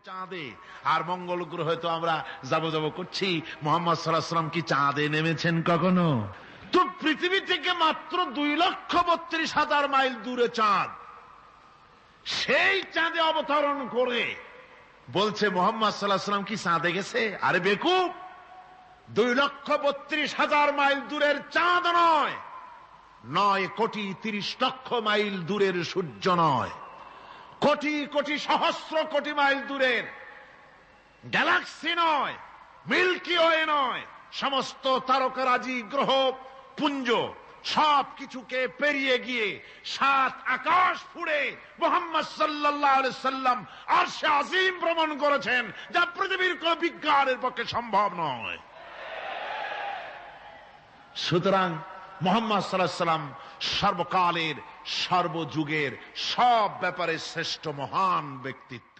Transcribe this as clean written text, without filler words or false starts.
চাঁদে আর মঙ্গল গ্রহে তো আমরা যাব করছি। মুহাম্মদ সাল্লাল্লাহু আলাইহি ওয়াসাল্লাম কি চাঁদে নেমেছেন কখনো? তো পৃথিবী থেকে মাত্র 2,32,000 মাইল দূরে চাঁদ, সেই চাঁদে অবতরণ করে বলছে মুহাম্মদ সাল্লাল্লাহু আলাইহি ওয়াসাল্লাম কি চাঁদে গেছে? আরে বেকুব, 2,32,000 মাইল দূরের চাঁদ নয়, 9,30,00,000 মাইল দূরের সূর্য নয়, কোটি কোটি সহস্র কোটি মাইল দূরের গ্যালাক্সি নয়, মিল্কি ওয়ে নয়, সমস্ত তারকারাজি গ্রহ পুঞ্জ সব কিছুকে পেরিয়ে গিয়ে 7 আকাশ ফুঁড়ে মুহাম্মদ সাল্লাল্লাহু আলাইহি সাল্লাম আরশে আজিম ভ্রমণ করেছেন, যা পৃথিবীর কোন বিজ্ঞানের পক্ষে সম্ভব নয়। সুতরাং মুহাম্মদ সাল্লাল্লাহু আলাইহি সাল্লাম সর্বকালের সর্বযুগের সব ব্যাপারে শ্রেষ্ঠ মহান ব্যক্তিত্ব।